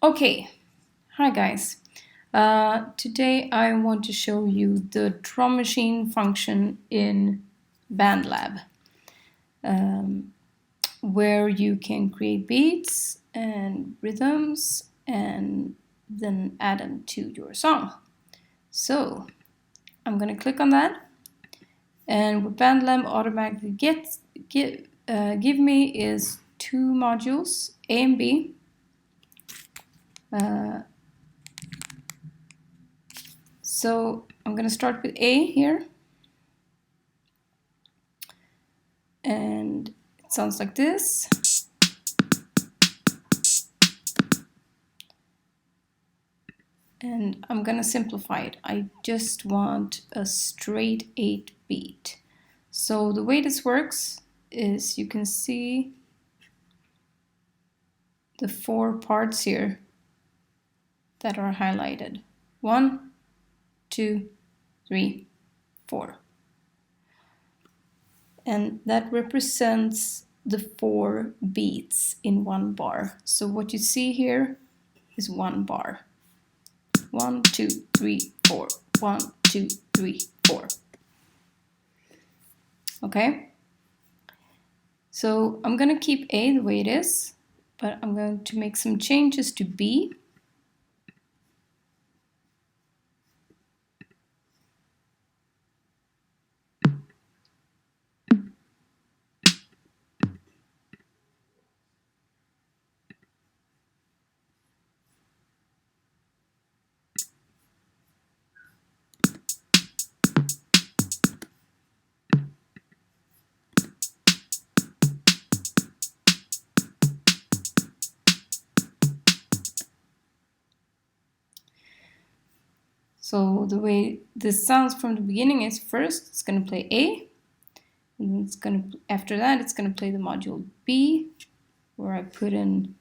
Okay, hi guys. Today I want to show you the drum machine function in Bandlab, where you can create beats and rhythms and then add them to your song. So I'm gonna click on that, and what Bandlab automatically give me is two modules, A and B. So I'm going to start with A here. And it sounds like this. And I'm going to simplify it. I just want a straight 8 beat. So the way this works is you can see the 4 parts here that are highlighted. 1, 2, 3, 4. And that represents the 4 beats in one bar. So what you see here is one bar. 1, 2, 3, 4. 1, 2, 3, 4. Okay? So I'm going to keep A the way it is, but I'm going to make some changes to B. So the way this sounds from the beginning is first it's going to play A, and then it's going to, after that it's going to play the module B, where I put in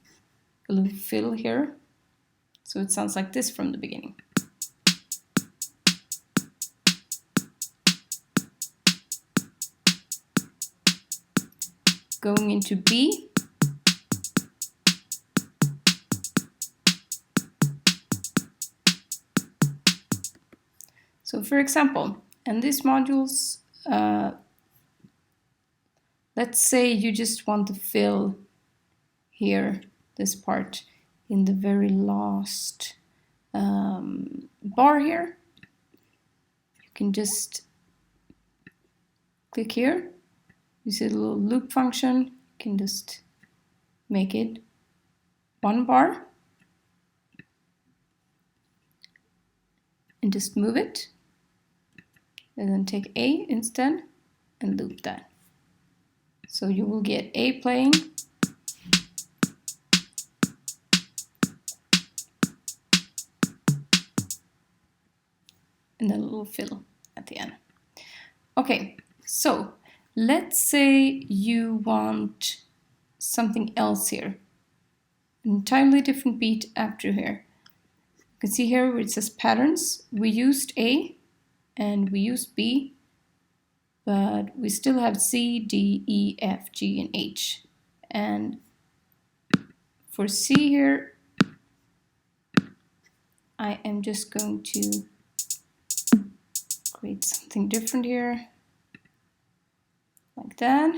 a little fill here. So it sounds like this from the beginning. Going into B. So for example, in these modules, let's say you just want to fill here, this part in the very last bar here. You can just click here. You see the little loop function. You can just make it one bar and just move it. And then take A instead and loop that. So you will get A playing. And then a little fill at the end. Okay, so let's say you want something else here. An entirely different beat after here. You can see here where it says patterns. We used A and we used B, but we still have C, D, E, F, G, and H. And for C here, I am just going to create something different here, like that.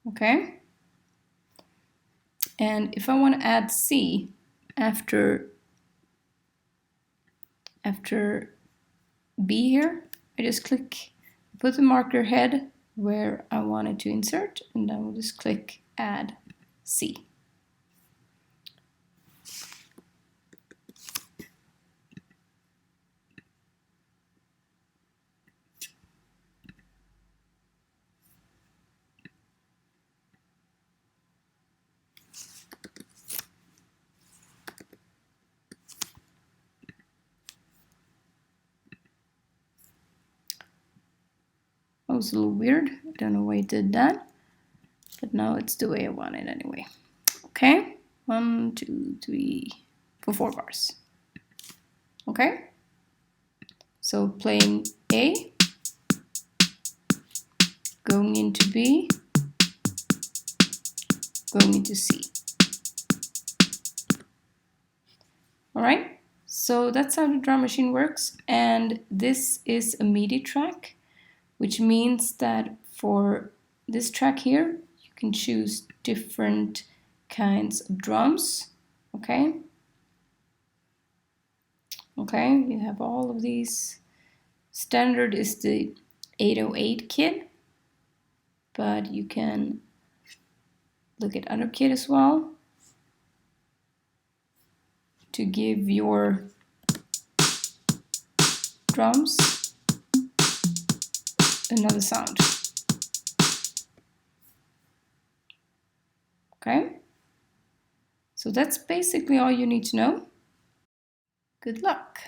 Okay. And if I want to add C after B here, I just click, put the marker head where I want it to insert, and then we'll just click add C. That was a little weird. I don't know why it did that, but now it's the way I want it anyway. Okay, 1, 2, 3, for 4 bars. Okay? So playing A, going into B, going into C. All right, so that's how the drum machine works, and this is a MIDI track, which means that for this track here, you can choose different kinds of drums, okay? Okay, you have all of these. Standard is the 808 kit, but you can look at other kit as well to give your drums another sound. Okay, so that's basically all you need to know. Good luck.